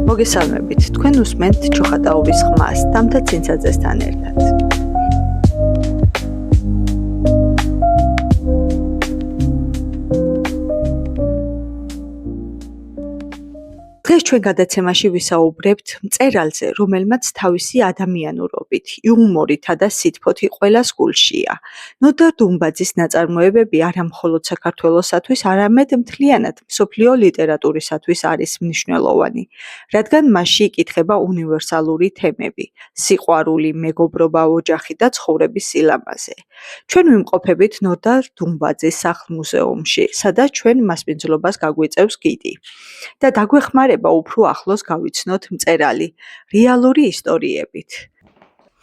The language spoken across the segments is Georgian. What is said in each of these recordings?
მოგესალმებით, თქვენ უსმენთ ჩოხატაურის ხმას, თამთა ცინცაძესთან ერთად. დღეს ჩვენ გადაცემაში ვისაუბრებთ მწერალზე, რომელმაც თავისი ადამიანურობით, იუმორითა და სითბოთი ყველას გულშია. ნოდარ დუმბაძის ნაწარმოებები არა მხოლოდ საქართველოსათვის, არამედ მთლიანად მსოფლიო ლიტერატურისათვის არის მნიშვნელოვანი, რადგან მასში იკითხება უნივერსალური თემები: სიყვარული, მეგობრობა, ოჯახი და ცხოვრების სილამაზე. ჩვენ ვიმყოფებით ნოდარ დუმბაძის სახლ-მუზეუმში, სადაც ჩვენ მასპინძლობას გაგვიწევს გიდი და დაგვეხმარება უფრო ახლოს გავიცნოთ მწერალი რეალური ისტორიებით.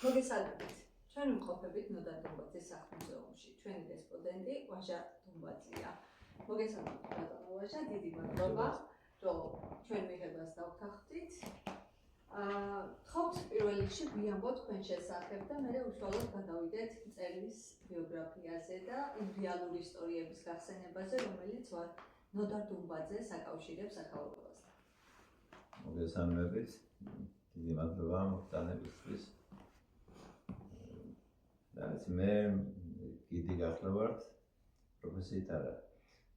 მოგესალმებით. ჩვენ ვიმყოფებით ნოდარ დუმბაძის სახლ-მუზეუმში. ჩვენი რესპონდენტი ვაჟა დუმბაძეა. მოგესალმებით, ბატონო ვაჟა, დიდი მადლობა, რომ ჩვენ მიღებას დავთანხმდით. თხოვთ პირველ რიგში გვიამბოთ თქვენ შესახებ და მერე უშუალოდ გადავიდეთ მწერლის ბიოგრაფიაზე და იმ რეალური ისტორიების გახსენებაზე, რომელიც ნოდარ დუმბაძეს აკავშირებს აქაურობასთან. მოგესალმებით, დიდი მადლობა მოხდანებისთვის. მე გიდი გახდა ვარ, პროფესიით არა.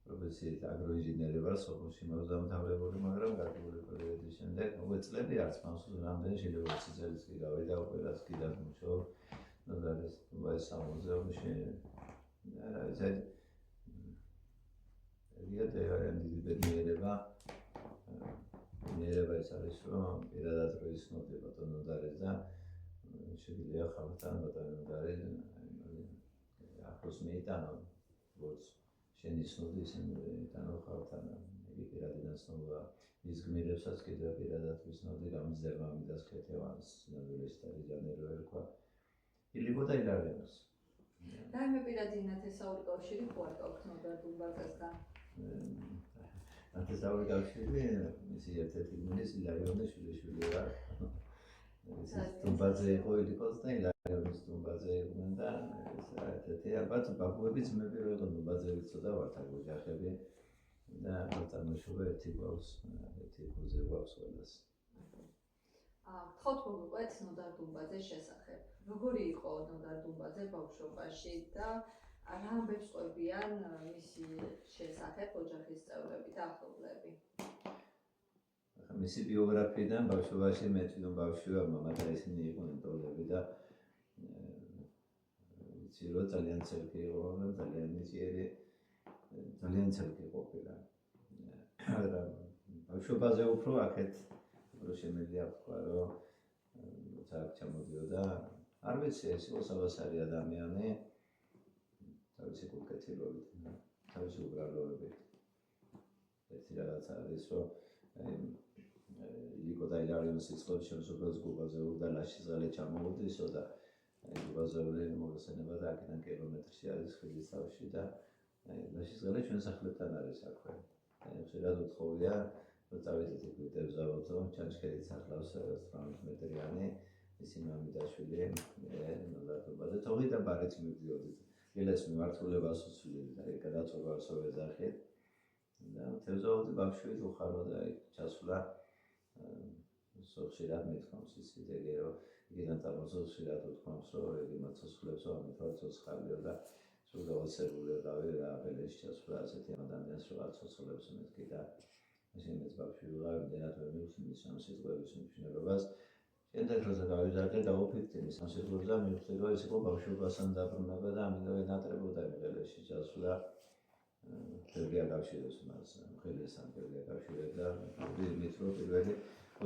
პროფესიით აგროინჟინერი ვარ, სოფელში მოვდამთავრებული, მაგრამ გარკვეული პერიოდის შემდეგ, წლები არც მახსოვს რამდენი შეიძლება 20 წელს კი გავიდა უკვე რაც კი დამუშავე ნოდარის დუმბაძის სამუზეუმში. რა ვიცი, დიდი ბედნიერება ის არის, რომ პირადად რო ისმოდი ბატონო ნოდარის და შეგვიძლია ხალხთან ბატონო ნოდარი ახლოს მეიტანო, როგორც შენი ცნოდი ისინი მეიტანო ხალხთან. იგი პირადი ნაცნობა ის გმირებსაც კიდევ პირადად ვისნოდი, გამიზერ მამიდას ქეთევანს, ნადვილის ტალიჯანერო ერქვა. ილიკო და ილარიანოს. რაიმე პირადი ნათესაური კავშირი ხო არ გაქვთ ნოდარ დუმბაძესთან? ნათესაური კავშირი მისი ერთ-ერთი გმირის ილარიონის შვილიშვილია. დუმბაძე იყო ილიკოს და ილარიონის დუმბაძე იყვნენ და ერთ-ერთი ალბათ ბაბუები ძმები რო იყო დუმბაძეები წოდა ვართ ოჯახები და წარმოშობა ერთი გვაქვს, ერთი ქუზე გვაქვს ყველას. გთხოვთ მოგიყვეთ ნოდარ დუმბაძეს შესახებ. როგორი იყო ნოდარ დუმბაძე ბავშვობაში და რა ამბებს ყვებიან მისი შესახებ ოჯახის წევრები და ახლობლები? მისი ბიოგრაფიიდან ბავშვობაში მე თვითონ ბავშვი ვარ, მამა და ისინი იყვნენ ტოლები და ვიცი რომ ძალიან ცელკი იყო, ძალიან ნიჭიერი, ძალიან ცელკი ყოფილა. ბავშვობაზე უფრო აქეთ რო შემიძლია ვთქვა, რომ აქ ჩამოდიოდა, არ ვიცი, ეს იყო სავასარი ადამიანი, თავისი კულკეთილობით, თავისი უბრალოებით. ერთი რაღაცა არის, რომ ილიკო და ილარიონის სიცხოების შემოსობელს გუბაზეულდა ლაშიზღალე ჩამოუდისო და გუბაზეული მოგესალმება და აქედან კილომეტრში არის ხილისთავში და ლაშიზღალე ჩვენ სახლებთან არის აქვე. ხშირად უთხოვია, რომ წავიდეთ იქ ვიტებზავოთ, ჩანჩქერით ახლავს 18 მეტრიანი ისი მამიდაშვილი, ნოდარ დუმბაძე, თოღი და ბარით მივდიოდით. ელეს მიმართულებას უსვლიდი და გადაწყვეტას ვეძახით. და თევზაოდი ბავშვით უხარო და ჩასვლა ხშირად მithkoms ისიც ეგე რომ იქიდან წარმოსულ ხშირად უთქვამს რომ იგი მოცულებს ამით ვარ ცოცხალიო და სულ გავაცებული რავი რა აბელეში ჩასვლა ასეთი ადამიანს რომ არ ცოცხლებს მეთქი და ისინიც ბავშვი ვიყავი მდენად ვერ მივხვდი ამ სიტყვების მნიშვნელობას. შემდეგ როცა გავიზარდე დავუფიქრე ამ სიტყვებს და მივხვდი რომ ეს იყო ბავშვობასთან დაბრუნება და ამიტომ ენატრებოდა აბელეში ჩასვლა. Trebuie აკავშირებს მას ხელესთან trebuie აკავშირებს და იმით რომ პირველი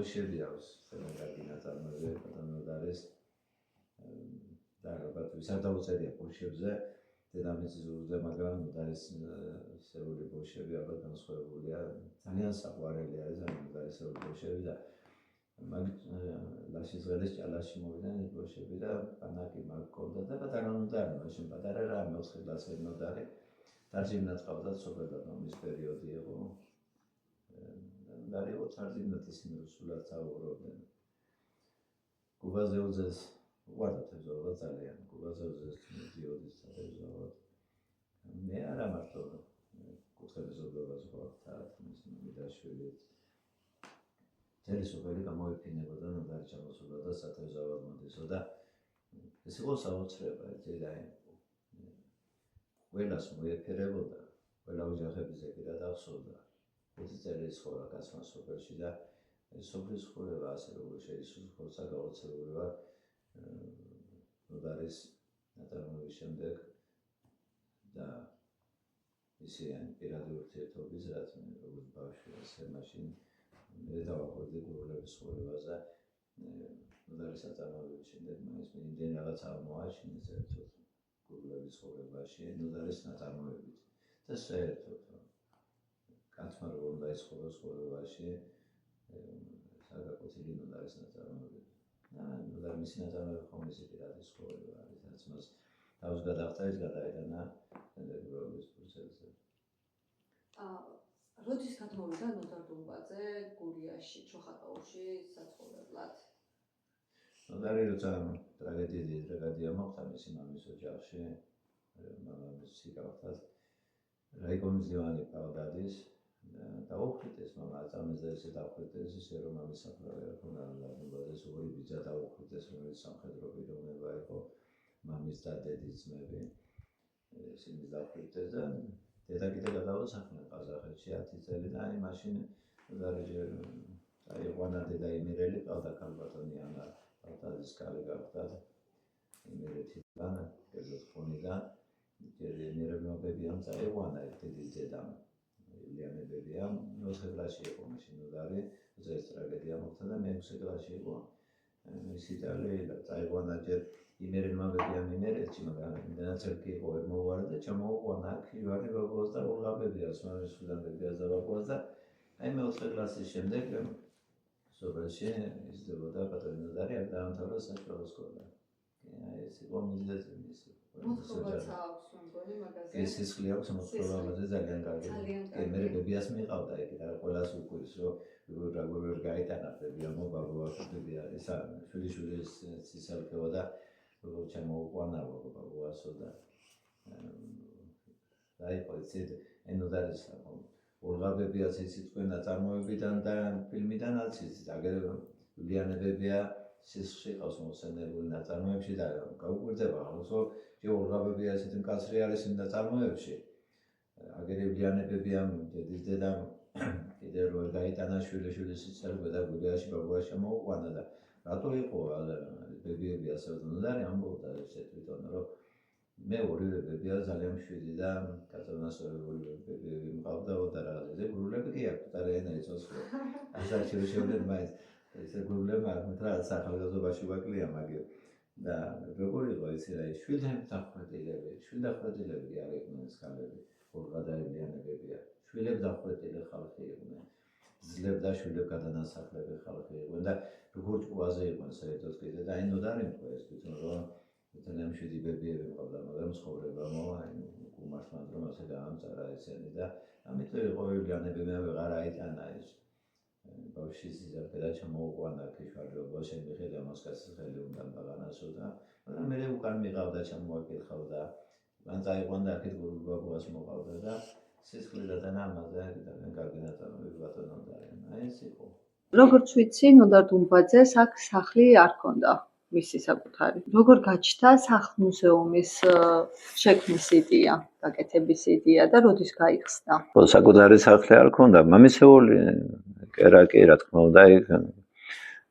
ოშები აქვს ხელენგარგი ნაწარმოებები ბატონო ნოდარის და ალბათ ვისაც დაუწერია ოშებზე დედამიწის ზურგზე, მაგრამ ნოდარის სეული ოშები ალბათ განსხვავებულია, ძალიან საყვარელი არის ამ ნოდარის სეული ოშები და მაგ ლაშიზღალის ჭალაში მოვიდნენ იქ ოშები და პანაკი მაგ ჰქონდა და ბატონო ნოდარი მაშინ პატარა რა მეოთხე კლასელი ნოდარი თარჯიმნად ყავდა სოფელად ომის პერიოდი იყო. ნოდარი იყო თარჯიმნად ისინი რუსულად საუბრობდნენ. გუბაზეუძეს უყვარდა თევზაობა ძალიან. გუბაზეუძეს მიდიო პერიოდის სათევზაოდ. მე არა მარტო კუთხეების ობლებას გვაქვს მიდაშვილი. წელი სოფელი გამოიფინებოდა, ნოდარი ჩამოსულა და სათევზაოდ მოდისოდა. ეს იყო საოცრება, და ყველას მოეფერებოდა, ყველა ოჯახების ეკიდა დახსოვდა. 5 წელი ცხოვრა კაცმა სოფელში და სოფლის ცხოვრება ასე როგორ შეისრულა გაოცებულია ნოდარის ნაწარმოების შემდეგ და ისე პირადი ურთიერთობის რაც მე როგორც ბავშვი ასე მაშინ მე დავაკვირდი გურულების ცხოვრებაზე ნოდარის ნაწარმოების შემდეგ მაინც იმდენი რაღაც აღმოაჩინეს ერთად გურულების ცხოვრებაში ნოდარის ნაწარმოებით და საერთოდ კაცმა როგორ უნდა იცხოვროს ცხოვრებაში საგაკუთილი ნოდარის ნაწარმოებით ნოდარი მისი ნაწარმოები ხომ მისი პირადი ცხოვრება არის რაც მას თავს გადახდა ის გადაეტანა გურულების პროცესზე. როდის გადმოვიდა ნოდარ დუმბაძე გურიაში, ჩოხატაურში საცხოვრებლად? ნოდარი როცა ტრაგედია მოხდა მისი მამის ოჯახში, მამამისი გავხდათ რაიკომის დივანი პავდადის და უხრიტეს მამა აწამეს და ესე დახვიტეს ისე რომ მამის საფლავი არ ქონდა ნოდარ დუმბაძეს ორი ბიძა დაუხრიტეს რომელიც სამხედრო პიროვნება იყო მამის და დედის ძმები ისინი დახვიტეს და დედა კიდე გადავასახლდნენ ყაზახეთში 10 წელი და აი მაშინ ნოდარი აიყვანა დედა იმერელი ყავდა ქალბატონი ანა პავდადის კალი გავხდათ იმერეთიდან კერზონიდან მიერებმა ბებიამ წაიყვანა დიდი დედამ ილიანე ბებიამ 4 კლასში იყო მაშინ ნოდარი ეს ტრაგედია მოხდა და მე-6 კლასში იყო ის იტალია წაიყვანა ჯერ იმერებმა ბებიამ იმერეთში მაგრამ იმდენად ცერკი იყო ვერ მოუვარა და ჩამოუყვანა აქ ივანე ბაბუას და ოლღა ბებიას მამისთან ბებიას და ბაბუას და აი მე-4 კლასის შემდეგ სოფელში იზრდებოდა პატრონი ნოდარი აქ დაამთავრა საჯარო სკოლა. ეს იყო მიზეზი მისი. მოთხრობაც აქვს მგონი მაგაზე. ეს სისხლი აქვს მოთხრობა ამაზე ძალიან კარგი. მე ბებიას მიყავდა ეგ და ყველას უყურს რომ როგორ გაიტანა ბებია მობაბუა ბებია ეს შვილიშვილის სისალკევა და როგორ ჩამოუყვანა ბაბუასო და დაიყო ეს ნოდარის ოლღა ბებიას იცით თქვენ ნაწარმოებიდან და ფილმიდანაც იცით აგერ ილიანე ბებია სისხლში ყავს მოსენებული ნაწარმოებში და გაუკვირდება ახლა ოლღა ბებია ისეთი მკაცრი არის იმ ნაწარმოებში აგერ ილიანე ბებიამ დედის დედამ კიდე რო გაიტანა შვილიშვილის სიცალკე და გურიაში ბაბუას შემოუყვანა და რატო იყო ბებიები ასე ნოდარი ამბობდა ესე თვითონ რომ მე ორივე ბებია ძალიან მშვიდი და კაცონასწორებული ბებიები მყავდაო და რა ეს გურულები კი აქვს და რენა იცოს ხო ასე შეიძლება მაინც ესე გურულები აქვს რა სახალხობაში ვაკლია მაგერ და როგორ იყო ისე რა შვილებს დახვეტილები არ იყვნენ სკალები ოლღა და ილიანე ბებია შვილებს დახვეტილი ხალხი იყვნენ ძლებ და შვილებს გადანასახლები ხალხი იყვნენ და როგორ ჭკუაზე იყვნენ საერთოდ კიდე და აი ნოდარი მქვა ეს თვითონ რომ ძალიან მშვიდი ბებიები მყავდა მაგრამ ცხოვრება უმართლად რომ ასე დაამწარა ესენი და ამიტომ იყო ილიანე ბებია ვეღარ აიტანა ეს ბავშვის სიზარდე და ჩამოუყვანა ქიშვარიობა შემიხედა მოსკაცის ხელი უნდა ბაღანასო და მაგრამ მე უკან მიყავდა ჩამოაკითხავდა მან წაიყვანდა აქეთ გურბაბუას მოყავდა და სისხლი დადანა ამაზე ძალიან კარგი ნაწარმოები ბატონო და ეს იყო როგორც ვიცი ნოდარ დუმბაძეს აქ სახლი არ ჰქონდა მისი საკუთარი. როგორ გაჩნდა სახლ-მუზეუმის შექმნის იდეა, გაკეთების იდეა და როდის გაიხსნა? საკუთარი სახლი არ ჰქონდა, მამისეული კი რა თქმა უნდა, იქ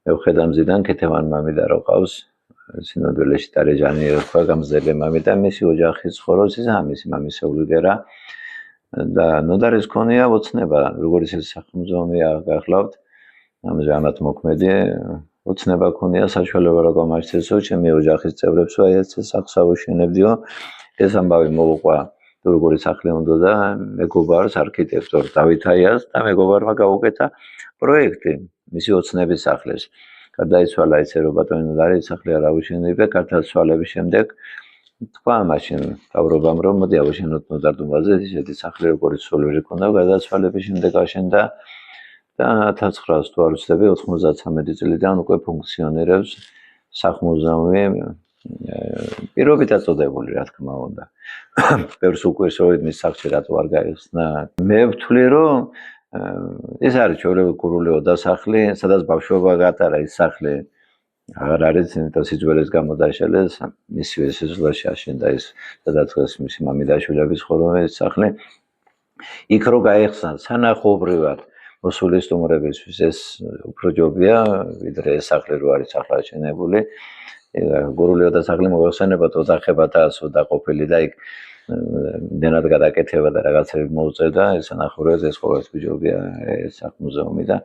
მევხედა მზიდან ქეთევან მამიდა რო ყავს, სინოდვილეში დარეჯანი ერქვა გამზრდელი მამი და მისი ოჯახი ცხოვრობს ის ამისი მამისეული გერა და ნოდარის ქონია ოცნება, როგორც ეს სახლ-მუზეუმი აღგახლავთ, ამაზე ამათ მოქმედი ოცნება ქონია საშუალება რომ გამარჩესო ჩემი ოჯახის წევრებს აი ეს სახლს ავუშენებდიო ეს ამბავი მოუყვა როგორი სახლი უნდა და მეგობარს არქიტექტორ დავით აიას და მეგობარმა გაუკეთა პროექტი მისი ოცნების სახლის გარდაიცვალა ისე რომ ბატონი ნოდარი სახლი არ ავუშენებია გარდაცვალების შემდეგ თქვა მაშინ თავრობამ რომ მოდი ავუშენოთ ნოდარ დუმბაძეს ისეთი სახლი როგორიც სულვერი ქონდა გარდაცვალების შემდეგ აშენდა და 1900 თუ არ ვცდები 93 წლიდან უკვე ფუნქციონირებს სახლ-მუზეუმი პირობით აწოდებული, რა თქმა უნდა. ბევრს უკვირს მის სახში რატო არ გაიხსნა. მე ვთვლი, რომ ეს არის ჩვეულებრივი გურული ოდასახლი, სადაც ბავშვობა გატარა ის სახლი. აღარ არის, იმიტომ სიძველეს გამო დაშალეს, მისივე სიზღვრაში აშენდა ის, სადაც დღეს მისი მამიდაშვილების ხოროვე ის სახლი. იქ რო გაიხსნა სანახაობრივად მოსული სტუმრებისთვის ეს უფრო ჯობია, ვიდრე ეს სახლი რო არის ახლა აშენებული. გურული ოდასახლი მოიხსენებათ ოთახება და ასო დაყოფილი და იქ დენად გადაკეთება და რაღაცები მოუწევდა, ეს სანახაობრივად ეს ყოველთვის ჯობია ეს სახლ-მუზეუმი და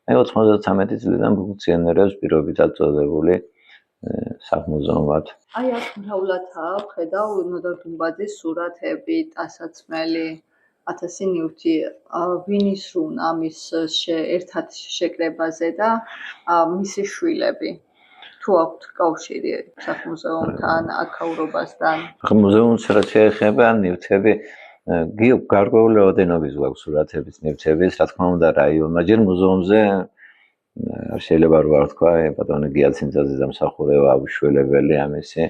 93 წლიდან ფუნქციონირებს პირობით აწოდებული სახლ-მუზეუმად. აი აქ მრავლადაა ხედავ ნოდარ დუმბაძის სურათები, ტანსაცმელი, 1000 ნივთი, ვინის რუნა მის ერთად შეკრებაზე და მისი შვილები. თუ აქვთ კავშირი სახლ-მუზეუმთან, აქაურობასთან? მუზეუმს რაც შეეხება ნივთები გარკვეული რაოდენობის გვაქვს სურათების ნივთების, რა თქმა უნდა რაიონმა ჯერ მუზეუმზე შეიძლება რო არ თქვა, ბატონი გიაცინძაძე დამსახურება უშველებელი ამისი,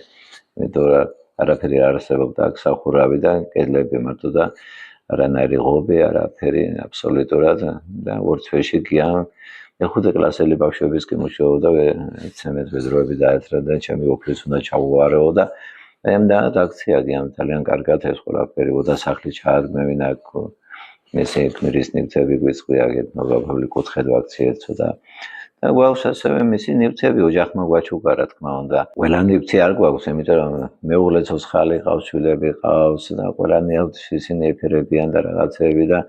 იმიტომ რომ არაფერი არ არსებობდა აქ სახურავი და კედლები მარტო და არანაირი ღობე, არაფერი აბსოლუტურად და ორცვეში გია მეხუთე კლასელი ბავშვების კი მუშაობდა, ცემეთ ბედროები დაეთრა და ჩემი უფლის უნდა ჩავუვარეო და ამდენად აქცია გიამ ძალიან კარგად ეს ყველაფერი ოდასახლი ჩაადგმევინა აქ მესე ქმრის ნივთები გვიწყია გეთნობებული კუთხედო აქციეთ და გვაქვს ასევე მისი ნივთები ოჯახმა გვაჩუქა რა თქმა უნდა ყველა ნივთი არ გვაქვს იმიტომ რომ მეუღლე ცოცხალი ყავს შვილები ყავს და ყველანი აქვთ ისინი ეფერებიან და რაღაცები და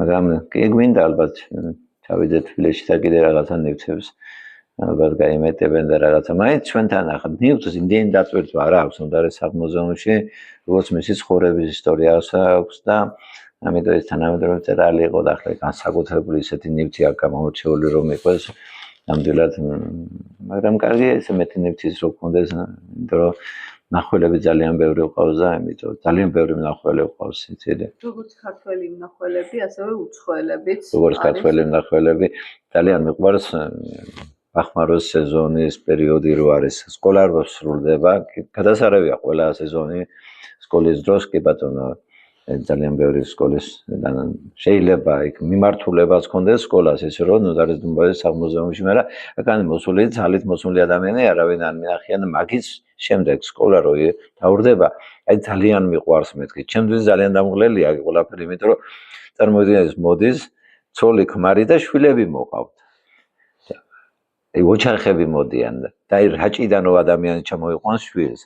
მაგრამ კი გვინდა ალბათ ჩავიდეთ თბილისში და კიდე რაღაცა ნივთებს ალბათ გაიმეტებენ და რაღაცა მაინც ჩვენთან ახლა ნივთს იმდენი დაწვერწვა არ აქვს უნდარის სახლ-მუზეუმში როგორც მისი ცხოვრების ისტორიას აქვს და ამიტომ ეს თანამედროვე წერალი იყო და ახლა განსაკუთრებული ისეთი ნივთი აქ გამორჩეული რომ იყოს ნამდვილად მაგრამ კარგია ესე მეტი ნივთის რო გქონდეს იმიტომ რომ მნახველები ძალიან ბევრი ყავს და ამიტომ ძალიან ბევრი მნახველი ყავს იცით როგორც ქართველი მნახველები ასევე უცხოელებიც როგორც ქართველი მნახველები ძალიან მიყვარს ახმაროს სეზონის პერიოდი რო არის სკოლა რო სრულდება გადასარევია ყველა სეზონი სკოლის დროს კი ბატონო ძალიან ბევრი სკოლის შეიძლება იქ მიმართულებას ქონდეს სკოლას ისე რომ ნოდარის დუმბაძის სახლ-მუზეუმში მაგრამ აქ მოსული ძალით მოსული ადამიანი არავინ არ მინახიან მაგის შემდეგ სკოლა რო დაურდება აი ძალიან მიყვარს მეთქი ჩემთვის ძალიან დამღლელია ყველაფერი იმიტომ რომ წარმოიდგინეთ მოდის ცოლი ქმარი და შვილები მოყავთ აი ოჯახები მოდიან და აი რაჭიდანო ადამიანი ჩამოიყვანს შვილს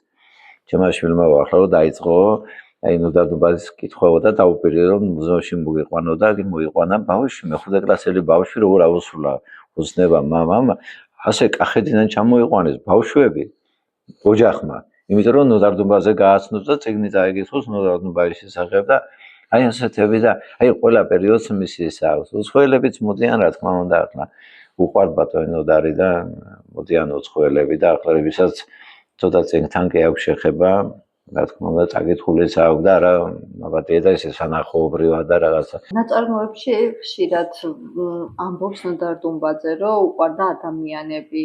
ჩემმა შვილმა ახლა რომ დაიწყო აი ნოდარ დუმბაძის კითხვა და დაუპირდე რომ მუზეუმში მოგიყვანო და მოიყვანა ბავშვი მეხუთე კლასელი ბავშვი როგორ აუსრულა ხუცნება მამამ ასე კახეთიდან ჩამოიყვანეს ბავშვები ოჯახმა იმიტომ რომ ნოდარ დუმბაძე გააცნოს და წიგნი დაეკითხოს ნოდარ დუმბაძის შესახებ და აი ასეთები და აი ყველა პერიოდს მისის აქვს უცხოელებიც მოდიან რა თქმა უნდა ახლა უყვართ ბატონი ნოდარი და მოდიან უცხოელები და ახლა ვისაც ცოტა წიგნთან კი აქვს შეხება რა თქმა უნდა წაკითხულიც აქვს და არა მაბატია და ესე სანახაობრივად და რაღაცა ნაწარმოებში ხშირად ამბობს ნოდარ დუმბაძე რომ უყვარდა ადამიანები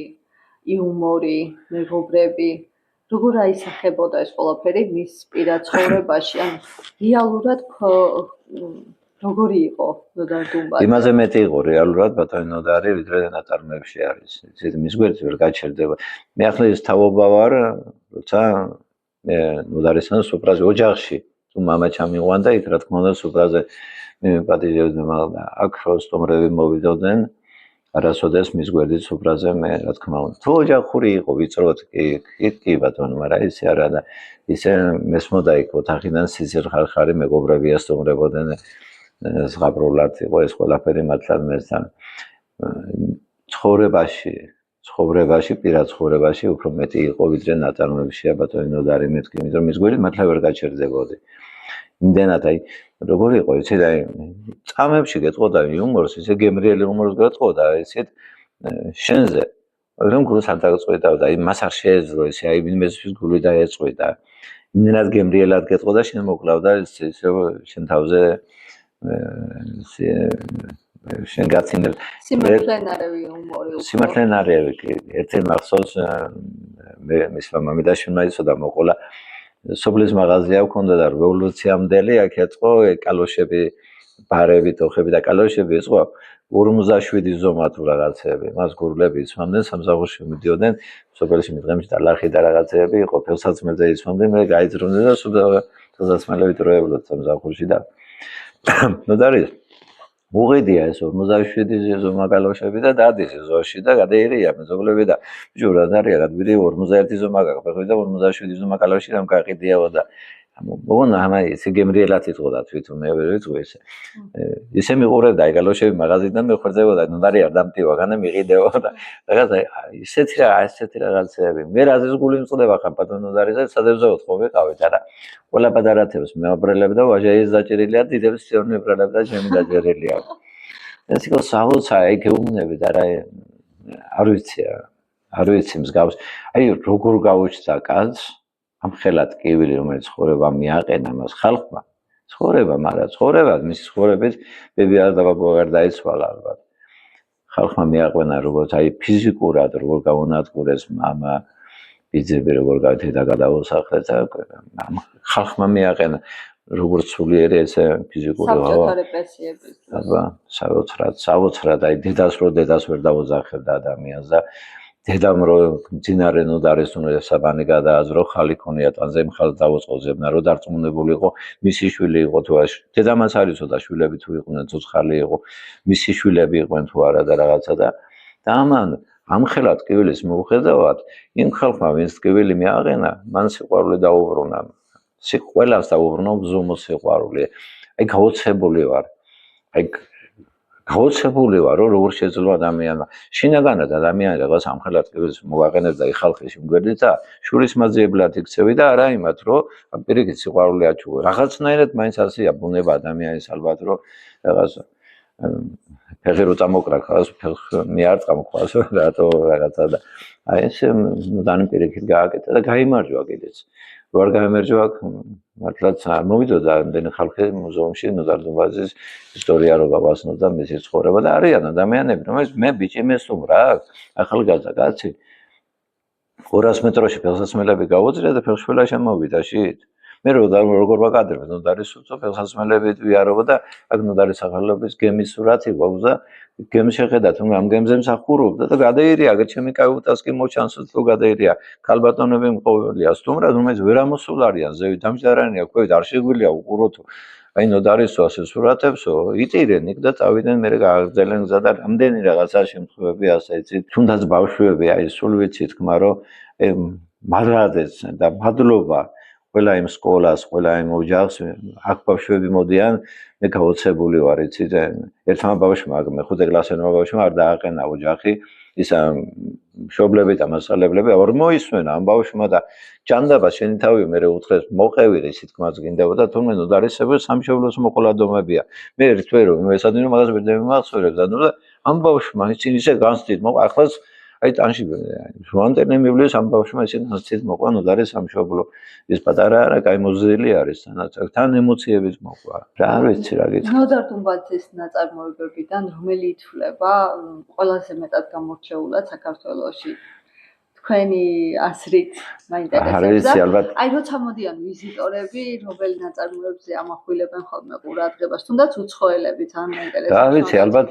იუმორი მეგობრები როგორ აისახებოდა ეს ყველაფერი მის პირად ცხოვრებაში ან რეალურად როგორი იყო ნოდარ დუმბაძე იმაზე მეტი იყო რეალურად ბატონი ნოდარი ვიდრე ნაწარმოებში არის იცით მის გვერდზე ვერ გაჩერდება მე ახლა ეს თაობა ვარ როცა ნოდარისთან სუპრაზე ოჯახში თუ მამა ჩამიყვანდა იქ რა თქმა უნდა სუპრაზე მივიპატიჟებდი მაგრამ აქ რო სტუმრები მოვიდოდნენ არასოდეს მის გვერდით სუპრაზე მე რა თქმა უნდა თუ ოჯახური იყო ვიწროთ კი ბატონო მაგრამ ისე არა და ისე მესმოდა იქ ოთახიდან სიცილ ხარხარი მეგობრებია სტუმრებოდნენ ზღაპრულად იყო ეს ყველაფერი მართლაც მესთან ცხოვრებაში პირად ცხოვრებაში უფრო მეტი იყო ვიდრე ნაწარმოებშია ბატონი ნოდარი მეთქი იმიტომ მის გვერდით მართლა ვერ გაჩერდებოდი იმდენად აი როგორ იყო იცით აი წამებში გეტყოდა იუმორს ისე გემრიელი იუმორს გეტყოდა ისეთ შენზე რომ გულს არ დაგწყვეტავდა აი მას არ შეეძლო ისე აი ვინმესთვის გული დაეწყვეტა იმდენად გემრიელად გეტყოდა შენ მოკლავდა ისე შენ თავზე შენ გაცინებ სიმართლენარევი ჰუმორი უფრო. სიმართლენარევი კი ერთი მახსოვს მე მის მამიდაშვილმა იცოდა მოყოლა სოფლის მაღაზია ჰქონდა და რევოლუციამდელი აქ ეწყო კალოშები ბარები თოხები და კალოშები ეწყო 57 ზომა თუ რაღაცეები მას გურლები იცვამდნენ სამსახურში მიდიოდნენ სოფელში მიდღემში და ლახი და რაღაცეები იყო ფელსაცმელზე იცვამდნენ მე გაიძრუნდნენ და სულ ფელსაცმელებით როევლოთ სამსახურში და ნუ და არის უღედია ეს 57 ზომა კალოშები და დადის ზოში და გადაიღია მეზობლები და ბიჭო რა დარია გადვიდი 51 ზომა გაყიდე და 57 ზომა კალოში რამ გაყიდიაო და მოგონა ამა ისე გემრიელად იტყოდა თვითონ მე ვერ ვიტყვი ესე ისე მიყურებდა აი კალოშები მაღაზიიდან მეხვერძებოდა ნუ დარი არ დამტივაგან და მიყიდეო და რაღაცა ესეთი რაღაცები მე რაზეც გული მწყდება ხან ბატონო დარიზე სადევზე ვთხოვიყავით არა ყველა პატარათებს მეაბრელებდა ვაჟაის დაჭერილია დიდებს ციონი ებრალებდა ჩემი დაჭერილია ეს იყო საოცარ აი გეუბნები და რა არ ვიცი მსგავს აი როგორ გაუჩნდა კაცს ამ ხელად კივილი რომელიც ცხოვრება მიაყენა მას ხალხმა ცხოვრება მაგრამ ცხოვრება მის ცხოვრებით ბები არ დაიცვალა ალბათ ხალხმა მიაყვენა როგორც აი ფიზიკურად როგორ გაუნადგურეს მამა ბიძები როგორ გაითედა გადაუსახლეს და ხალხმა მიაყენა როგორც სულიერი ესე ფიზიკური საბჭოთა რეპრესიების აბა საოცრად აი დედას ვერ დაუძახებდა ადამიანს და დედამ რო მძინარე ნოდარის უნდა საბანი გადააზრო ხალი ქონია ტანზე მხალ დაუწყოზებნა რო დარწმუნებული იყო მისი შვილი იყო თუ არა დედამაც არ იცოდა შვილები თუ იყვნენ ცოცხალი იყო მისი შვილები იყვნენ თუ არა და რაღაცა და ამან ამ ხელად კივილის მიუხედავად იმ ხალხმა ვინც კივილი მიაყენა მან სიყვარული დაუბრუნა ყველას დაუბრუნა ბზომო სიყვარული აი გაოცებული ვარ აი გაოცებული ვარ რომ როგორ შეძლო ადამიანმა შინაგანად ადამიანი რაღაც ამ ხელად კივილის მოაყენებს და ხალხი შემგვერდით და შურის მაძიებლად იქცევი და არა იმათ რომ პირიქით სიყვარული აჩუღე რაღაცნაირად მაინც ასეა ბუნება ადამიანის ალბათ რომ რაღაც ფეხი რო წამოკრაკავს ფეხი მიარტყა მყავს რატო რაღაცა და აი ეს ნუდანი პირიქით გააკეთა და გაიმარჯვა კიდეც რო არ გაიმარჯვა მართლაც არ მოვიდოდა ამდენი ხალხი მუზეუმში ნოდარდუბაძის ისტორია რო გავასწორდა მისი ცხოვრება და არიან ადამიანები რომელიც მე ბიჭი მესტუმ რა ახალგაზრდა კაცი 200 მეტროში ფეხსაცმელები გაუძლია და ფეხშველა შემოვიდა შით მე როგორ ვაკადრებ ნოდარის უცო ფეხსაცმელებით ვიარობა და აქ ნოდარის სახელობის გემის სურათი გვაქვს და გემს შეხედა თუ ამ გემზე მსახურობდა და გადაირია ჩემი კაუტას კი მოჩანს თუ გადაირია ქალბატონები მყოლია სტუმრად რომელიც ვერ ამოსულ არიან ზევით დამჯდარანია ქვევით არ შეგვიძლია უყუროთ აი ნოდარისო ასე სურათებსო იტირენ იქ და წავიდნენ მე გააგრძელენ გზა და რამდენი რაღაცა შემთხვევები ასე იცით თუნდაც ბავშვები აი სულ ვიცი თქმა რომ მადრადეს და მადლობა ყველა იმ სკოლას, ყველა იმ ოჯახს, აქ ბავშვები მოდიან, მე გაოცებული ვარ, იცით, ერთმა ბავშვმა, მე-5 კლასელმა ბავშვმა არ დააყენა ოჯახი, ის მშობლები და მასწავლებლები არ მოისმენა ამ ბავშვმა და ჯანდაბა შენი თავი მე უთხრეს მოყევი ისე თქმაც გინდებოდა, თუმცა ნოდარისები სამშობლოს მოყოლადომებია. მე ერთვე რომ ესადინო მაგას ვერ დამიმახსოვრებს და ნუ და ამ ბავშვმა ისე განცდით მოყვა ახლაც აი ტანში ჟუანტენე მივლის ამ ბავშვმა ისე განცდით მოყვა ნოდარის სამშობლო ის პატარა არა, კაი მოზრდილი არის თან ემოციების მოყვა. რა არ ვიცი რა გითხრა. ნოდარდუბაძის ნაწარმოებებიდან რომელი ითვლება ყველაზე მეტად გამორჩეულად საქართველოში? თქვენი აზრით მაინტერესებს. აი როცა მოდიან ვიზიტორები, რომელი ნაწარმოებებზე ამახვილებენ ხოლმე ყურადღებას, თუნდაც უცხოელები თან მაინტერესებს. რა ვიცი, ალბათ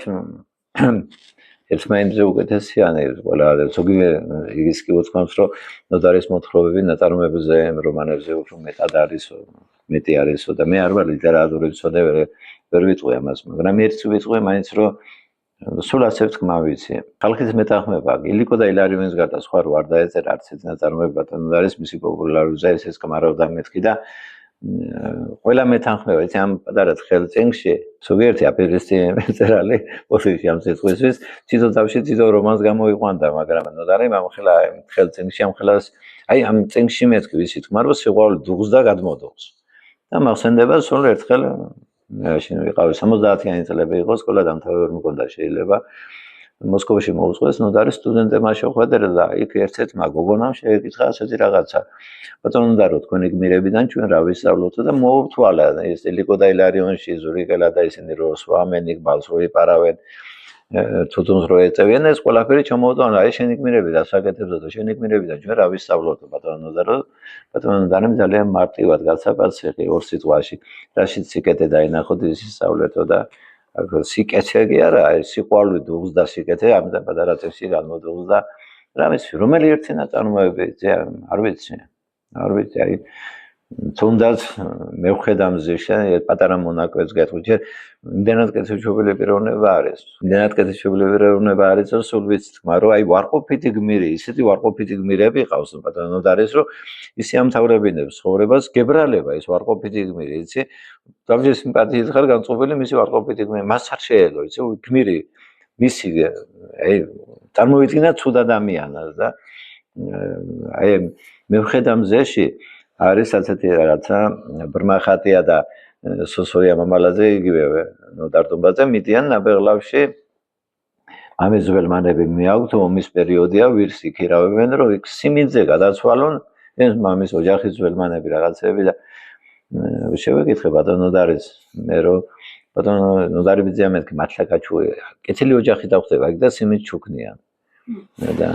ერთმანეთზე უკეთესიანებს ყველა ზოგი ის კი უცხოს რომ ნოდარის მოთხრობები ნაწარმოებებზე რომანებზე უფრო მეტი არისო და მე არ ვარ ლიტერატურის მცოდნე ვერ ვიტყვი ამას მაგრამ ერთს ვიტყვი მაინც რომ სულ ასე თქმა ვიცი ხალხის მეტახმება ილიკო და ილარიონის გარდა სხვა რო არ დაეწერა არც ეს ნაწარმოება და ნოდარის მისი პოპულარიზაცია ეს კმარავდა მეთქი და ყველა მეთანხმება იცი ამ პატარა ხელწინში ზოგიერთი აპერისტი მეწერალი პოსტში ამ სიტყვისთვის თვითონ თავში თვითონ რომანს გამოიყვანდა მაგრამ ნოდარი ამ ხელწინში ამ ხელას აი ამ წინში მეთქი ვიცი თქმა რომ სიყვარული დუღს და გადმოდუღს და მახსენდება სულ ერთხელ მაშინ ვიყავი 70-იანი წლები იყო სკოლა დამთავრებული მქონდა შეიძლება მოსკოვში მოუწყვეს ნოდარი სტუდენტებმა შეხვედრა და იქ ერთ-ერთმა გოგონამ შეეკითხა ასეთი რაღაცა. ბატონო ნოდარო, თქვენი გმირებიდან ჩვენ რა ვისწავლოთ და მოუთვალა ეს ილიკო და ილარიონში ზურიკელა და ისინი რო სვამენ იქ ბალს რო იპარავენ თუთუნს რო ეწევიან ეს ყველაფერი ჩამოუტანა აი შენი გმირები და საკეთებდა და შენი გმირებიდან ჩვენ რა ვისწავლოთ ბატონო ნოდარო ბატონო ნოდარემ ძალიან მარტივად გაცაფასე ორ სიტყვაში რაშიც სიკეთე დაინახოთ ის ისწავლეთო და სიკეთე კი არა ეს სიყვარული დუღს და სიკეთე ამიტომ პატარა წესი განმოდუღს და რამის რომელი ერთი ნაწარმოები არ ვიცი აი თუნდაც მევხედამზე შენ პატარა მონაკვეთს გეტყვი ჯერ იმდენად კეთილშობილი პიროვნება არის იმდენად კეთილშობილი პიროვნება არის რომ სულ ვიცით მაგრამ აი ვარყოფითი გმირი ისეთი ვარყოფითი გმირები ყავს პატარა ნოდარის რომ ისე ამთავრებინებს ცხოვრებას გებრალება ის ვარყოფითი გმირი იცი თავის სიმპათიით ხარ განწყობილი მისი ვარყოფითი გმირი მას არ შეეძლო იცი გმირი მისი აი წარმოვიდგინა ცუდ ადამიანს და აი მევხედამზეში არის ასეთი რაღაცა ბრმახატია და სოსორია მამალაძე იგივე ნოდარ დუმბაძე მიდიან ნაბეღლავში ამის ზველმანები მიაქვთ ომის პერიოდია ვირს იქირავებენ რომ იქ სიმინძე გადაცვალონ ეს მამის ოჯახის ზველმანები რაღაცები და შევეკითხე ბატონო ნოდარის მე რომ ბატონო ნოდარი ბიძია მეთქი მართლა გაჩუე კეთილი ოჯახი დახვდება იქ და სიმინძ ჩუქნიან და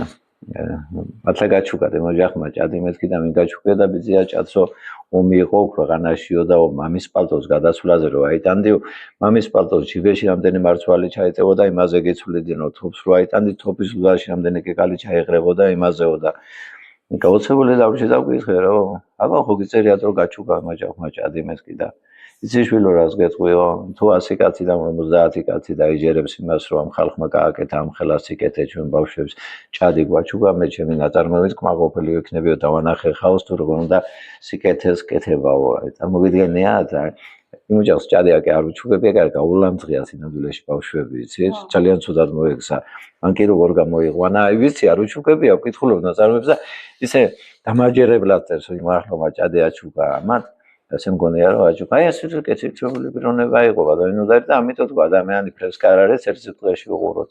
მართლა გაჩუქა და ოჯახმა ჭადი მეთქი და მიგაჩუქე და ბიძია ჭაცო ომი იყო ქვეყანაშიო და მამის პალტოს გადასვლაზე რომ აიტანდიო მამის პალტოს ჯიბეში რამდენი მარცვალი ჩაეწევოდა იმაზე გიცვლიდინო თოფს რო აიტანდი თოფის ლუდაში რამდენი კეკალი ჩაეღრებოდა იმაზეო და გაოცებული დავში დავკითხე რომ აბა ხო გიწერიათ რომ გაჩუქა ოჯახმა ჭადი მეთქი და იცი შვილო რას გეტყვიო თუ 100 კაცი და 50 კაცი დაიჯერებს იმას რომ ამ ხალხმა გააკეთა ამ ხელას იკეთე ჩვენ ბავშვებს ჭადი გვაჩუქა მე ჩემი ნაწარმოებით კმაყოფილი ვიქნებიო დავანახე ხაოს თუ როგორ უნდა სიკეთეს კეთებაო წარმოგიდგენია და იმ ოჯახს ჭადი აკე არ ვიჩუქები აკე გაულამძღია სინამდვილეში ბავშვები იცით ძალიან ცუდად მოიქცა მან კი როგორ გამოიღვანა აი ვიცი არ ვიჩუქებია ვკითხულობ ნაწარმოებს და ისე დამაჯერებლად წერს რომ მართლა ჭადი აჩუქა ამათ ასე მგონია რომ აჩუქა აი ეს კეთილშობილი პიროვნება იყო ბატონოდარი და ამიტომ თქვა ადამიანი ფრესკა არ არის ერთ სიტყვაში უყუროთ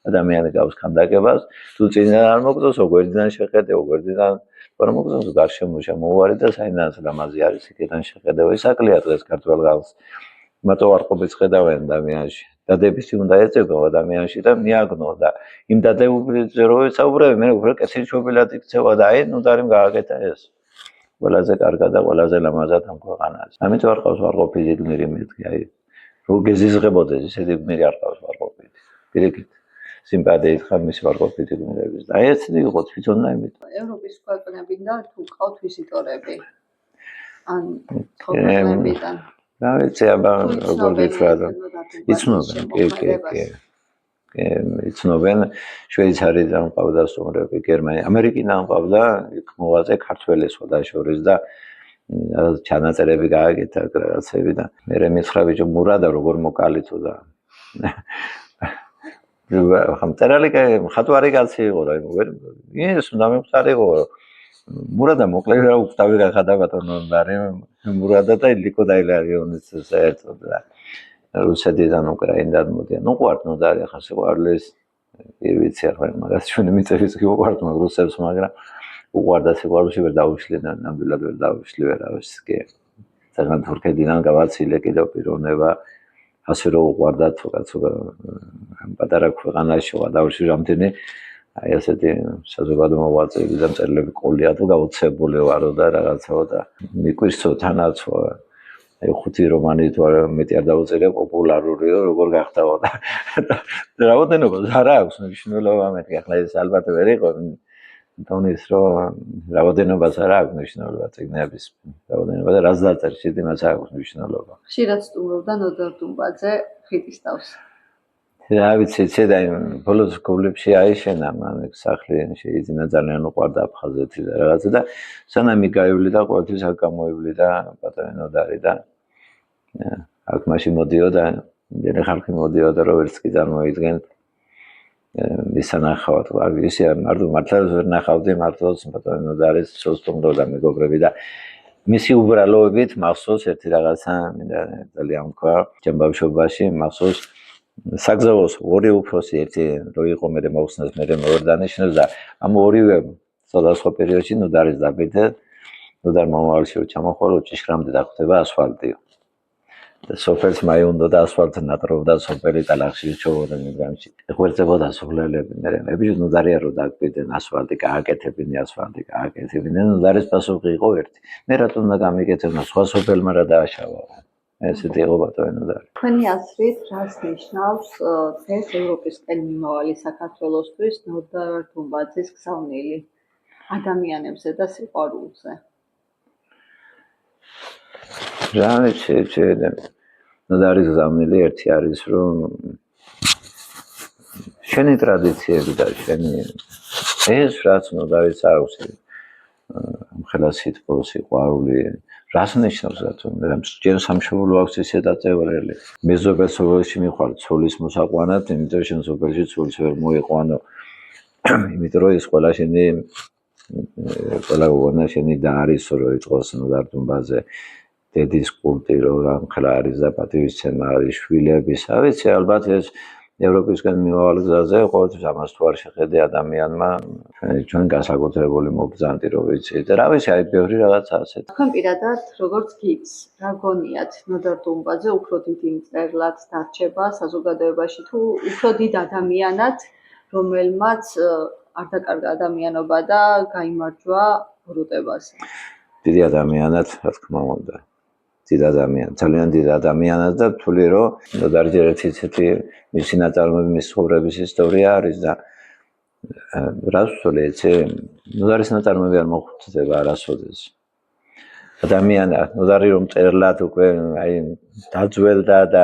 ადამიანი გავს ქანდაკებას თუ წინა არ მოგწონს ოგვერდიდან შეხედე ოგვერდიდან არ მოგწონს გარშემო შემოვარი და საინანსო ლამაზი არის იქიდან შეხედე ისაკლია დღეს ქართველ გავს მარტო ვარყოფის ხედავენ ადამიანში დადებითი უნდა ეწევო ადამიანში და მიაგნო და იმ დადებითზე რო ეცაუბრები მე უფრო კეთილშობილად იქცევა და აი ნუდარიმ გააკეთა ეს ყველაზე კარგად და ყველაზე ლამაზად ამ ქვეყანაზე. ამიტომ არ ყავს ვარყოფითი გმირი მეთქი, აი რო გეზიზღებოდეს ისეთი გმირი არ ყავს ვარყოფითი. პირიქით სიმპათიით ხარ მის ვარყოფითი გმირების და აი ესეთი იყო თვითონ და იმით. ევროპის ქვეყნებიდან თუ ყავთ ვიზიტორები? ან ქვეყნებიდან? რა ვიცი, აბა როგორ გითხრა და იცნობენ, კი. იცნობენ შვეიცარიიდან ყავდა სტუმრები, გერმანია, ამერიკიდან ყავდა იქ მოღვაწე ქართველი სხვადასხვა და ჩანაწერები გააკეთა რაღაცები და მე მითხრა ბიჭო მურადა როგორ მოკალითო და ხამწერალი ხატვარი კაცი იყო და ის უნდა მეხსარიყო მურადა მოკლე რა უხტავი გახადა ბატონო მურადა და ილიკო და ილარიონის საერთოდ და რუსეთიდან უკრაინიდან მოდიან. ნუ ყვართ ნოდარი ახლა სიყვარულის ვიცი ახლა მაგას ჩვენი მიწების კი უყვართ მაგ რუსებს მაგრამ უყვარდა სიყვარულში ვერ დაუშლიდნენ ნამდვილად ვერ დაუშლი ვერავის კი ძალიან თურქეთიდან გავაცილე კიდევ პიროვნება ასე რომ უყვარდა თუ კაცო ამ პატარა ქვეყანაში გადავში რამდენი აი ასეთი საზოგადო მოღვაწეები და მწერლები ყოლია თუ გაუცებული ვარო და რაღაცაო და მიკვირსო თანაცო აი ხუთი რომანი თუ არა მეტი არ დაუწერია პოპულარულია როგორ გახდაო და რაოდენობა არა აქვს მნიშვნელობა მეთქი ახლა ეს ალბათ ვერ იყო თონის რომ რაოდენობას არ აქვს მნიშვნელობა წიგნების რაოდენობა და რაც დაწერს იმას აქვს მნიშვნელობა ხშირად სტუმრობდა ნოდარ დუმბაძე ხიდის თავს რა ვიცი ცედა ბოლოს გულებში აიშენა მან სახლი შეიძინა ძალიან უყვარდა აფხაზეთი და რაღაცა და სანამ გაივლიდა ყოველთვის აქ გამოივლიდა პატარენოდარი და აქ მაშინ მოდიოდა მდენი ხალხი მოდიოდა როგორც კი წარმოიდგენთ მისანახავთ ისე მართლა ვერ ნახავდი მართლაც პატარენოდარის სოსტუმრობდა მეგობრები და მისი უბრალოებით მახსოვს ერთი რაღაცა მინდა ძალიან თქვა ჩემ ბავშვობაში მახსოვს საგზაოს ორი უფროსი ერთი რო იყო მე მოხსნეს მე მეორე დანიშნეს და ამ ორივე სხვადასხვა პერიოდში ნუდარის დაბედა ნუდარ მომავალში ჩამოხვალო ჭიშკრამდე დახვდება ასფალტი და სოფელს მაი უნდა და ასფალტი ნატრობდა სოფელი ტალახში ჩოვოდა მიგრამში ეხერწებოდა სოფლელები მე ნუდარია რო დაგბიდნენ ასფალტი გააკეთებინე ასფალტი გააკეთებინე ნუდარის პასუხი იყო ერთი მე რატომ უნდა გამიკეთებინა სხვა სოფელმა რა დააშავა ესეთი იყო ბატონო ნუდარი თქვენი აზრით რას ნიშნავს დღეს ევროპისკენ მიმავალი საქართველოსთვის ნოდარ დუმბაძის გზავნილი ადამიანებზე და სიყვარულზე რა შეიძლება ნოდარის გზავნილი ერთი არის რომ შენი ტრადიციები და შენი ეს რაც ნოდარის აქვს ამხელა სიტყვა სიყვარული რას ნიშნავს რატომ მე ჯერ სამშობლო აქვს ისე დაწევრილი მეზობელ სოფელში მიხვალ ცოლის მოსაყვანად იმიტომ შენ სოფელში ცოლის ვერ მოიყვანო იმიტომ რომ ეს ყველა შენი ყველა გონა შენი და არის რომ იყოს ნოდარ დუმბაძე დედის კულტი რომ ამხელა არის და პატივისცემა არის შვილების ავიცი ალბათ ეს ევროპისკენ მიმავალ გზაზე ყოველთვის ამას თუ არ შეხედე ადამიანმა ჩვენ განსაკუთრებული მობრძანდი რო ვიცი და რა ვიცი აი ბევრი რაღაცა ასეთ თქვენ პირადად როგორც გიც რა გონიათ ნოდარ დუმბაძე უფრო დიდი მწერლად დარჩება საზოგადოებაში თუ უფრო დიდ ადამიანად რომელმაც არ დაკარგა ადამიანობა და გაიმარჯვა ბრუტებაზე დიდი ადამიანად რა თქმა უნდა დიდ ადამიან ძალიან დიდ ადამიანად და თვლი რომ ნოდარი ერთ ისეთი მისი ნაწარმოები მის ცხოვრების ისტორია არის და რას ვთვლი ეცე ნოდარის ნაწარმოები არ მოხუცდება არასოდეს ადამიანი ნოდარი რომ მწერლად უკვე აი დაძველდა და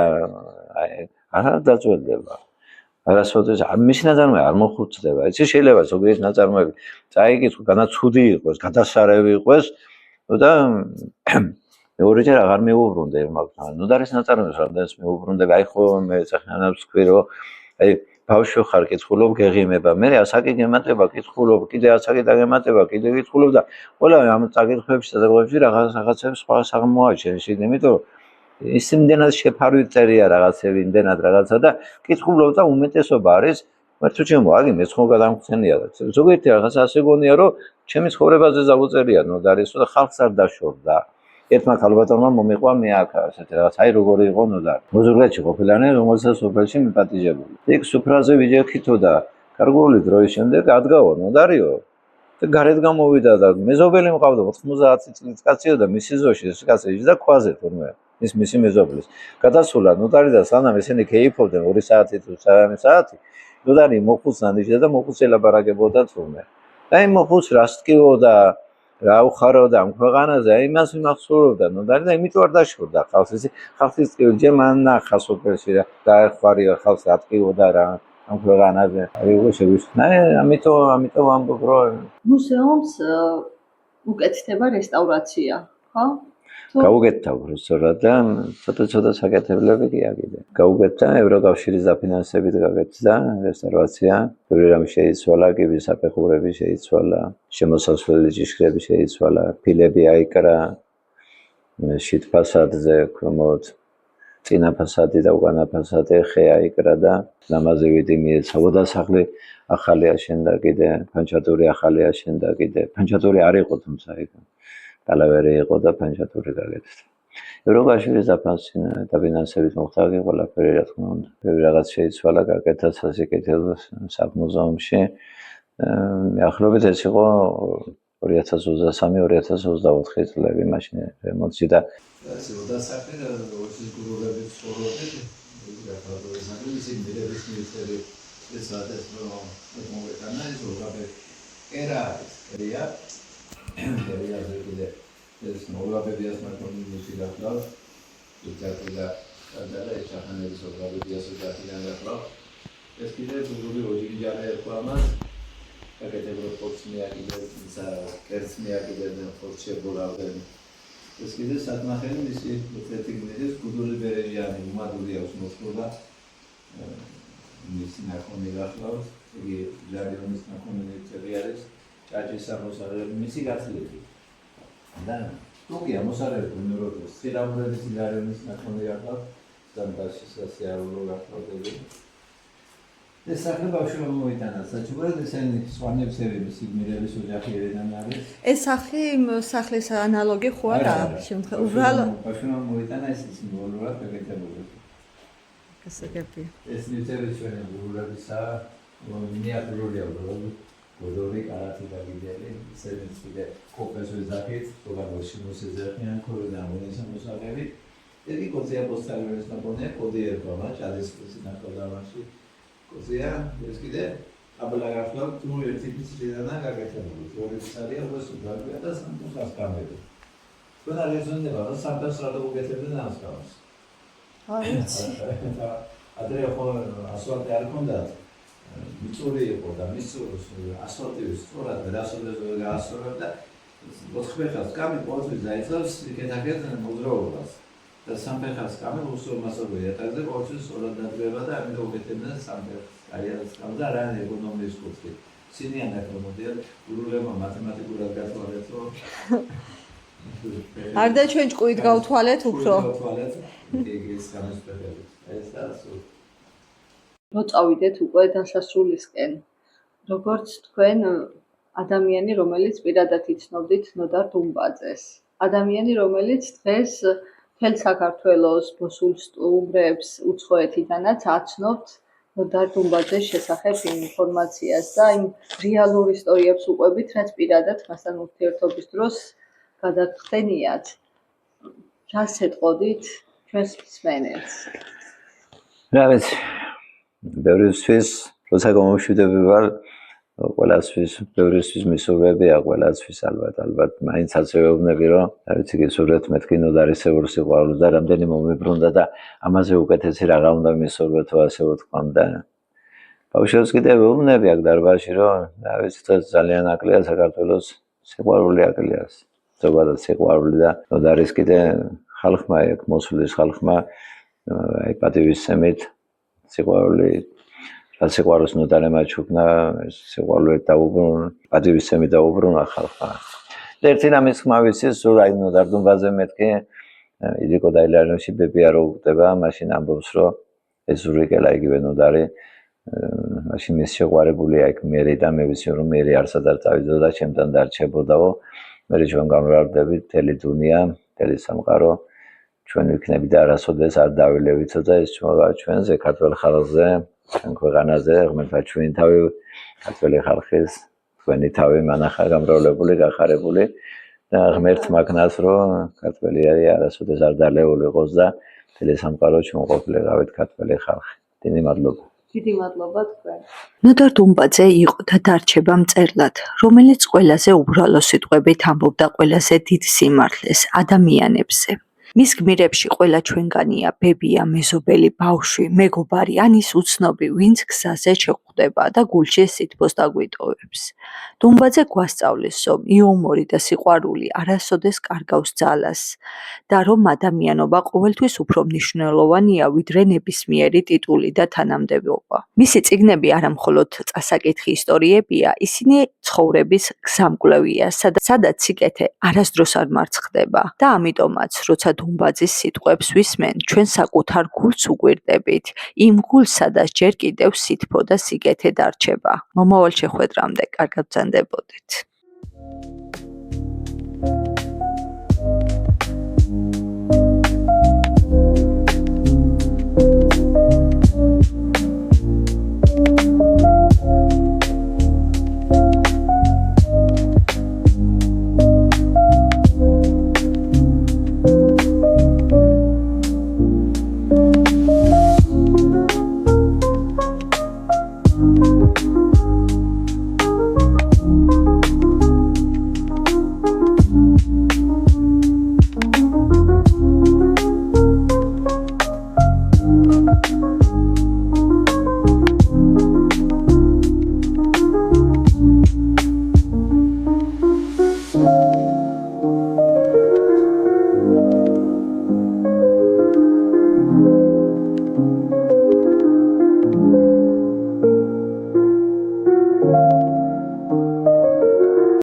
აი არ დაძველდება არასოდეს მისი ნაწარმოები არ მოხუცდება იცი შეიძლება ზოგიერთი ნაწარმოები წაიკითხო განაცუდი იყოს გადასარევი იყოს და მეორეჯერ აღარ მეუბრუნდე მაგრამ ნოდარის ნაწარმოებს რამდენიც მეუბრუნდები აი ხო მე წახნანებს ვქვი რომ აი ბავშვი ხარ კითხულობ გეღიმება მე ასაკი გემატება კითხულობ კიდე ასაკი დაგემატება კიდე კითხულობ და ყველა ამ წაკითხებში საზოგადოებაში რაღაცებს სხვა აღმოაჩენს იმიტომ რომ ის იმდენად შეფარვით წერია რაღაცები იმდენად რაღაცა და კითხულობ და უმეტესობა არის მართლა ჩემო აგი მეც ხო გადამხსენია და ზოგიერთი რაღაცა ასე გონია რომ ჩემი ცხოვრებაზე ზავუწერია ნოდარის და ხალხს არ დაშორდა ერთმა ქალბატონმა მომიყვა მე აქ ასეთი რაღაც აი როგორი იყო ნოდარი მოზურგეთში ყოფილანი რომელსაც სოფელში მიპატიჟებული იქ სუფრაზე ვიჯექითო და კარგული დროის შემდეგ ადგაო ნოდარიო და გარეთ გამოვიდა და მეზობელი მყავდა 90 წლის კაციო და მისი ზოში ეს კაცი და ქვაზე თურმე მისი მეზობლის გადასულა ნოდარი და სანამ ესენი ქეიფობდნენ 2 საათი თუ 3 საათი ნოდარი მოხუცნა ნიშდა და მოხუც ელაბარაგებოდა თურმე და იმ მოხუც რას ტკიო და რა უხარო და ამ ქვეყანაზე იმას ვიმახსოვრობდა ნოდარი და იმიტომ არ დაშორდა ხალხს ისე ხალხის ტკივილი ჯერ მან ნახა სოფელში და დაეხوارია ხალხს რა ტკივოდა რა ამ ქვეყანაზე აი უკვე შეგვიშნა ამიტომ ამბობ რომ მუზეუმს უკეთდება რესტავრაცია ხო გაუგეთდა უბრალოდ და ცოტა საკეთებლები კი აგიდა გაუგეთდა ევროკავშირის დაფინანსებით გაკეთდა რესტავრაცია ბევრი რამ შეიცვალა კიბის საფეხურები შეიცვალა შემოსასვლელი ჭიშკრები შეიცვალა ფილები აიკრა შით ფასადზე ქვემოთ წინა ფასადი და უკანა ფასადი ხე აიკრა და ლამაზი ვიდი მიეცა ოდასახლი ახალი აშენდა კიდე ფანჩატური ახალი აშენდა კიდე ფანჩატური არ იყო თუმცა იქ კალავერი იყო და ფანჩატური გაკეთდა. ევროკავშირის დაფინანსებით მოხდა ყველაფერი რა თქმა უნდა. ბევრი რაღაც შეიცვალა, გაკეთდა სასიკეთებლო საკმუზეუმში. ახლობით ეს იყო 2023-2024 წლები მაშინ რემონტში და და საქმე რუსის გურუებით ცხოვრობდნენ. ისინი მილების მინისტერი ეს არის რომ მოვეკანა ის უბრალოდ ერია Teriya zevkide Oğla Bebiyas Markon'un müziğiyle yapılan Türkçatıyla Kandala Eşahaneli Oğla Bebiyas Türkçatıyla yapılan Eskide Turguli Ojigiyale yapılamaz Kategori Foxmiya gider Kersmiya giderden Foxçe Bolavden Eskide Satmahe'nin isi Lütfetik Nedir Kuduri Berejani Maduriya Osmoslu'da Nisi Nakoni Laklar Jarionis Nakoni Teriyaris Cacis Amosareli misi gasledi. Da. Tokya Amosareli nurotuz. Siramureli Jarionis Nakoni Laklar დანბაში სასიარულო გახლავდები. ეს სახლი ბავშვებმა მოიტანა საჩუქრად, ესენი სვანებსები სიგმირების ოჯახი ერიდან არის. ეს სახლის ანალოგი ხო არა? უბრალოდ ბავშვებმა მოიტანა ეს სიმბოლურად გაკეთებული. გასაგებია. ეს ნივთები ჩვენი გურულებისა, მინიატურულია უბრალოდ. გოდორი კარათი და გიდელი, ისედაც კიდე კოპეს ვეძახით, თოგადოში მოსეძახიან, ქორიდან მოსაღები. ერთი კოძია პოსტალების ნაპონია, კოდი ერქვა, ჭადისკის ნაკოდავაში. კოძია, ეს კიდე აბლა გახლა, თუ ერთი ფიცრიდანა გაკეთებული. ორი ფიცარია, როგორც უბრალოდ და სამთოს გამები. თქვენ არ ეზონდება, რომ სამთოს რა დაუგეთებდნენ ამას. არის. ადრე ხო ასფალტი არ ქონდათ. მიწური იყო და მიწურის ასფალტი სწორად დასავლეთზე გაასწორებდა. 4 ხალხს კამი ყოველთვის დაიწყებს იქეთ-აქეთ მოძრაობას. და 3 ხალხს კამი უსწორმასობრივ იატაკზე ყოველთვის სწორად დადგება და ამიტომ უკეთებდნენ 3 კარიერას და რა ეკონომიის კუთხე. სინიანა პრომოდია გურულებმა მათემატიკურად გათვალეთ, რომ არ და ჩვენ ჭკუით გავთვალეთ უფრო. გავთვალეთ ეგეც გამოსწრებით. ეს დასო რო წავიდეთ უკვე დასასრულისკენ. როგორც თქვენ ადამიანი, რომელიც პირადად იცნობდით ნოდარ დუმბაძეს. ადამიანი, რომელიც დღეს მთელ საქართველოს ბოსულ სტუმრებს უცხოეთიდანაც აცნობთ ნოდარ დუმბაძეს შესახებ ინფორმაციას და იმ რეალურ ისტორიებს უყვებით, რაც პირადად მასთან ურთიერთობის დროს გადაგხდენიათ. რას ეტყოდით ჩვენს მსმენელს? რა ვიცი, ბევრისთვის, როცა გამომშვიდები ვარ, ყველასთვის, ბევრისთვის მისურვებია, ყველასთვის ალბათ, მაინც ასევე ვუბნები, რომ რა ვიცი, გისურვებთ მეთქი ნოდარისეულ სიყვარულს და რამდენი მომიბრუნდა და ამაზე უკეთესი რა უნდა მისურვეთო, ასე ვთქვამ და ბავშვებს კიდევ ვუბნები აქ დარბაზში, რომ რა ვიცი, ძალიან აკლია საქართველოს სიყვარული აკლია. ზოგადად სიყვარული და ნოდარის კიდე ხალხმა, აქ მოსulis ხალხმა აი პატივისცემით სიყვარული რა სიყვარულს ნოდარმა ჩუქნა, სიყვარული დაუბრუნა, პატივისცემით დაუბრუნა ხალხმა. ერთი რამის ხმა ვიცი, სულ აი ნოდარ დუმბაძე მეთქი ილიკო დაილარებში ბებია რო უხდება, მაშინ ამბობს, რომ ეს ზურიკელა იგივე ნოდარი, მაშინ მის შეყვარებულია იქ მერი და მე ვიცი, რომ მერი არსად არ წავიდო და ჩემთან დარჩებოდაო. მე ჩვენ გამრავლდებით მთელი დუნია, მთელი სამყარო. ჩვენ ვიქნები და არასოდეს არ დავილევითო და ეს ჩვენზე ქართველ ხალხზე, ჩვენ ქვეყანაზე, ღმერთმა ჩვენი თავი ქართველი ხალხის, თქვენი თავი მანახა გამრავლებული, გახარებული და ღმერთმა გნას, რომ ქართველი არის არასოდეს არ დალეული იყოს და მთელი სამყარო ჩვენ ყოფილიყავით ქართველი ხალხი. დიდი მადლობა. დიდი მადლობა თქვენ. ნოდარ დუმბაძე იყო და დარჩება მწერლად, რომელიც ყველაზე უბრალო სიტყვებით ამბობდა ყველაზე დიდ სიმართლეს ადამიანებზე. მის გმირებში ყველა ჩვენგანია ბებია, მეზობელი, ბავშვი, მეგობარი, ან ის უცნობი, ვინც გზაზე შეხვდება და გულში სითბოს დაგვიტოვებს. დუმბაძე გვასწავლის, რომ იუმორი და სიყვარული არასოდეს კარგავს ძალას და რომ ადამიანობა ყოველთვის უფრო მნიშვნელოვანია, ვიდრე ნებისმიერი ტიტული და თანამდებობა. მისი წიგნები არა მხოლოდ წასაკითხი ისტორიებია, ისინი ცხოვრების გზამკვლევია, სადაც სიკეთე არასდროს არ მარცხდება და ამიტომაც, როცა დუმბაძის სიტყვებს ვისმენ, ჩვენ საკუთარ გულს უგვირდებით, იმ გულს, სადაც ჯერ კიდევ სითბო და სიკეთე დარჩება. მომავალ შეხვედრამდე კარგად ბრძანდებოდეთ.